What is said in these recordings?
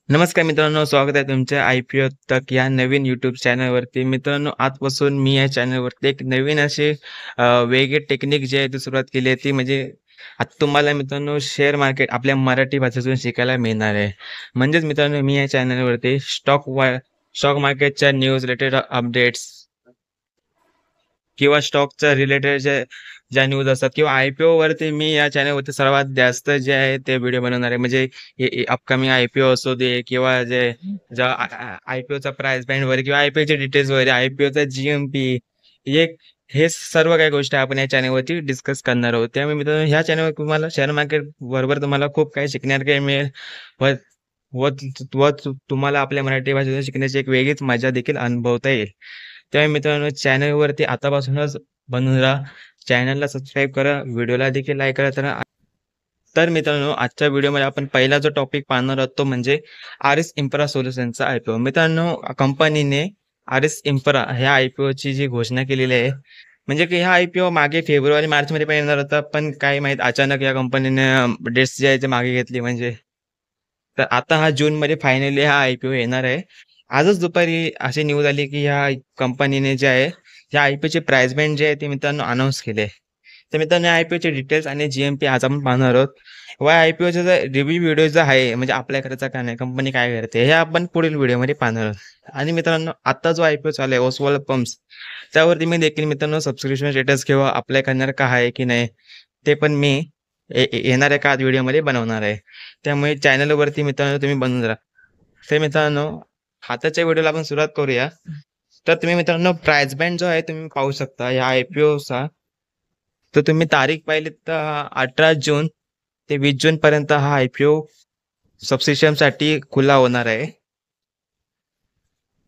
नमस्कार मित्रांनो, स्वागत आहे तुमच्या IPO तक या नवीन यूट्यूब चॅनलवरती. मित्रांनो, आजपासून मी या चॅनलवरती एक नवीन अशी वेगळी टेक्निक जी आहे ती सुरुवात केली आहे. ती म्हणजे आता तुम्हाला मित्रांनो शेअर मार्केट आपल्या मराठी भाषेतून शिकायला मिळणार आहे. म्हणजेच मित्रांनो, मी या चॅनलवरती स्टॉक मार्केटच्या न्यूज रिलेटेड अपडेट्स किंवा स्टॉकच्या रिलेटेड ज्या न्यूज असतात किंवा IPO वरती मी या चॅनलवरती सर्वात जास्त जे आहे ते व्हिडिओ बनवणार आहे. म्हणजे अपकमिंग IPO असू दे किंवा ज्या IPOचा प्राइस बँड वगैरे किंवा IPOचे डिटेल्स वगैरे, IPOचा GMP हे हे सर्व काही गोष्टी आपण या चॅनलवरती डिस्कस करणार आहोत. त्यामुळे मित्रांनो, ह्या चॅनलवर तुम्हाला शेअर मार्केट बरोबर तुम्हाला खूप काही शिकण्यात मिळेल व व तुम्हाला आपल्या मराठी भाषेतून शिकण्याची एक वेगळीच मजा देखील अनुभवता येईल. त्यामुळे मित्रांनो, चॅनलवरती आतापासूनच बनून राहा. चॅनलला सबस्क्राईब करा, व्हिडिओला देखील लाईक करा. तर मित्रांनो, आजच्या व्हिडिओमध्ये आपण पहिला जो टॉपिक पाहणार आहोत तो म्हणजे आरिस इन्फ्रा सोल्युशनचा IPO. मित्रांनो, कंपनीने आरिस इन्फ्रा ह्या IPOची जी घोषणा केलेली आहे, म्हणजे की हा IPO मागे फेब्रुवारी मार्चमध्ये पण येणार होता, पण काय माहीत अचानक या कंपनीने डेट्स जे आहे ते मागे घेतली म्हणजे. तर आता हा जूनमध्ये फायनली हा IPO येणार आहे. आजच दुपारी अशी न्यूज आली की ह्या कंपनीने जे आहे, या IPOची प्राइस बँड जे आहे ते मित्रांनो अनाउन्स केले. तर मित्रांनो, या IPOचे डिटेल्स आणि GMP आज आपण पाहणार आहोत. व IPOचा जो रिव्ह्यू व्हिडिओ जो आहे, म्हणजे आपल्या करायचा काय नाही, कंपनी काय करते, हे आपण पुढील व्हिडिओमध्ये पाहणार आहोत. आणि मित्रांनो, आता जो IPO चालू आहे ओसवाल पंप्स, त्यावरती मी देखील मित्रांनो सबस्क्रिप्शन स्टेटस किंवा अप्लाय करणार का आहे की नाही, ते पण मी येणाऱ्या काळात व्हिडिओमध्ये बनवणार आहे. त्यामुळे चॅनलवरती मित्रांनो तुम्ही बनवून राहा. तर मित्रांनो, आताच्या व्हिडिओला आपण सुरुवात करूया. तर तुम्ही मित्रांनो प्राइस बँड जो आहे तुम्ही पाहू शकता या IPOचा. तर तुम्ही तारीख पाहिली तर 18 जून ते 20 जून पर्यंत हा IPO सबस्क्रिप्शनसाठी खुला होणार आहे.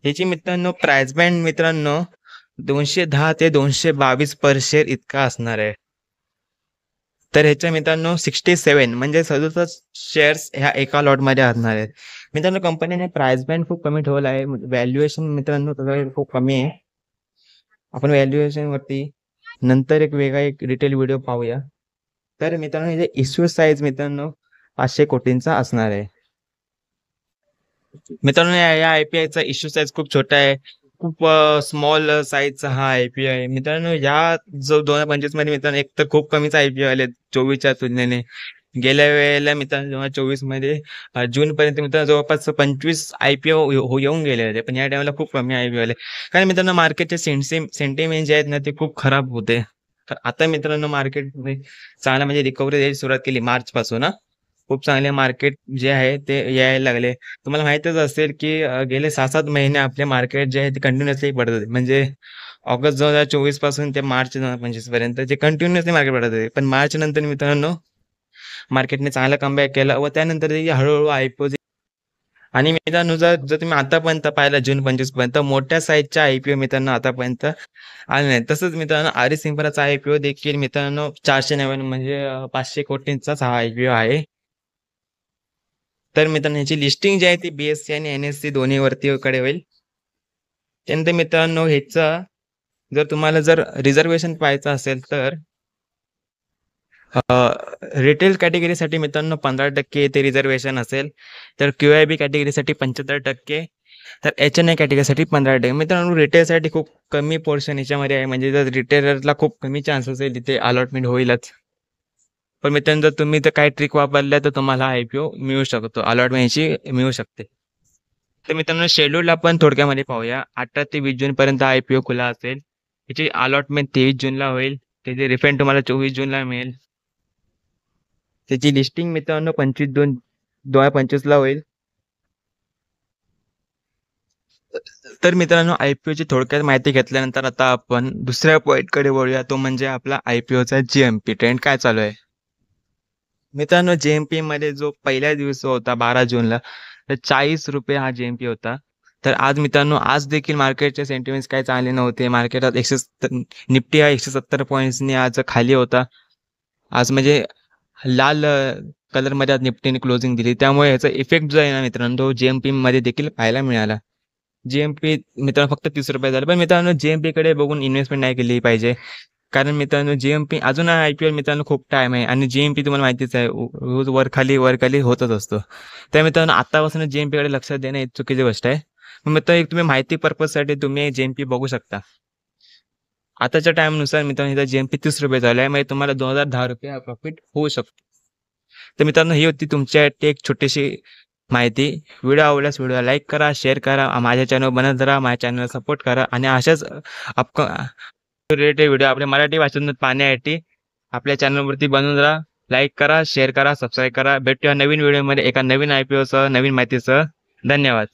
ह्याची मित्रांनो प्राइस बँड मित्रांनो 210 ते 222 पर शेअर इतका असणार आहे. तर ह्याच्या मित्रांनो 67 म्हणजे 67 शेअर्स ह्या एका लॉटमध्ये असणार आहेत. मित्रांनो, कंपनीने प्राइस बँड खूप कमी ठेवला आहे. व्हॅल्युएशन मित्रांनो त्याचं खूप कमी आहे. आपण व्हॅल्युएशन वरती नंतर एक डिटेल व्हिडिओ पाहूया. तर मित्रांनो, याचे इश्यू साईज मित्रांनो 500 कोटींचा असणार आहे. मित्रांनो, या IPOचा इश्यू साईज खूप छोटा आहे. खूप स्मॉल साईजचा हा IPO आहे. मित्रांनो, या जो 2025 मध्ये मित्रांनो एक तर खूप कमीच IPO आले 24च्या तुलनेने. गेल्या वेळेला मित्रांनो जेव्हा 24 मध्ये जूनपर्यंत मित्रांनो जवळपास 25 IPO येऊन गेले होते. पण या टायमाला खूप कमी IPO आले. कारण मित्रांनो मार्केटचे सेंटिमेंट जे आहेत ना ते खूप खराब होते. तर आता मित्रांनो मार्केटमध्ये चांगला म्हणजे रिकव्हरी द्यायची सुरुवात केली मार्चपासून हां. खूप चांगले मार्केट जे आहे ते यायला लागले. तुम्हाला माहीतच असेल की गेले 6-7 महिने आपले मार्केट जे आहे ते कंटिन्युअसली पडत होते. म्हणजे ऑगस्ट 2024 पासून ते मार्च 2025 पर्यंत जे कंटिन्युअसली मार्केट पडत होते. पण मार्च नंतर मित्रांनो मार्केटने चांगला कमबॅक केला व त्यानंतर ते हळू-हळू IPO आणि मित्रांनो जर जर तुम्ही आतापर्यंत पाहिलं जून 25 पर्यंत मोठ्या साईजच्या IPO मित्रांनो आतापर्यंत आले नाहीत. तसंच मित्रांनो आरिस इन्फ्राचा IPO देखील मित्रांनो 499 म्हणजे 500 कोटींचाच हा IPO आहे. तर मित्रांनो ह्याची लिस्टिंग जी आहे ती BSE आणि NSE दोन्हीवरती कडे होईल. त्यानंतर मित्रांनो ह्याचा जर तुम्हाला रिझर्व्हेशन पाहायचं असेल तर रिटेल कॅटेगरीसाठी मित्रांनो 15% ते रिझर्व्हेशन असेल. तर QIB कॅटेगरीसाठी 75%. तर HNI कॅटेगरीसाठी 15%. मित्रांनो रिटेलसाठी खूप कमी पोर्शन याच्यामध्ये आहे. म्हणजे जर रिटेलरला खूप कमी चान्सेस आहे तिथे अलॉटमेंट होईलच. पण मित्रांनो जर तुम्ही तर काही ट्रिक वापरल्या तर तुम्हाला IPO मिळू शकतो. अलॉटमेंट याची मिळू शकते. तर मित्रांनो शेड्यूल आपण थोडक्यामध्ये पाहूया. 18 ते 20 जूनपर्यंत IPO खुला असेल. याची अलॉटमेंट 23 जूनला होईल. त्याचे रिफंड तुम्हाला 24 जूनला मिळेल. त्याची लिस्टिंग मित्रांनो 25/2/2025 ला होईल. तर मित्रांनो IPOची थोडक्यात माहिती घेतल्यानंतर आता आपण दुसऱ्या पॉईंटकडे वळूया. तो म्हणजे आपला IPOचा GMP ट्रेंड काय चालू आहे. मित्रांनो GMP मध्ये जो पहिल्या दिवस होता 12 जूनला तर ₹40 हा GMP होता. तर आज मित्रांनो आज देखील मार्केटचे सेंटिमेंट्स काही चांगले नव्हते. मार्केटात निफ्टी हा 170 पॉईंट्सनी आज खाली होता. आज म्हणजे लाल कलरमध्ये आज निफ्टीने क्लोजिंग दिली. त्यामुळे याचा इफेक्ट जो आहे ना मित्रांनो तो GMPमध्ये देखील पाहायला मिळाला. GMP मित्रांनो फक्त ₹30 झालं. पण मित्रांनो GMPकडे बघून इन्व्हेस्टमेंट नाही केली पाहिजे. कारण मित्रांनो GMP अजून IPL मित्रांनो खूप टाईम आहे आणि GMP तुम्हाला माहितीच आहे रोज वर-खाली होतच असतो. त्या मित्रांनो आत्तापासून GMPकडे लक्ष देणं ही चुकीची गोष्ट आहे. मग मित्रांनो एक तुम्ही माहिती पर्पजसाठी तुम्ही GMP बघू शकता. आताच्या टाईमनुसार मित्रांनो इथं GMP ₹30 झाला आहे. म्हणजे तुम्हाला ₹2010 प्रॉफिट होऊ शकतो. तर मित्रांनो ही होती तुमच्यासाठी एक छोटीशी माहिती. व्हिडिओ आवडल्यास व्हिडिओला लाईक करा, शेअर करा. माझ्या चॅनलवर बनत राहा. माझ्या चॅनलला सपोर्ट करा आणि अशाच रिलेटेड व्हिडिओ आपल्या मराठी भाषेतून पाहण्यासाठी आपल्या चॅनलवरती बनवून राहा. लाईक करा, शेअर करा, सबस्क्राईब करा. भेटूया नवीन व्हिडिओमध्ये एका नवीन IPOसह, नवीन माहितीसह. धन्यवाद.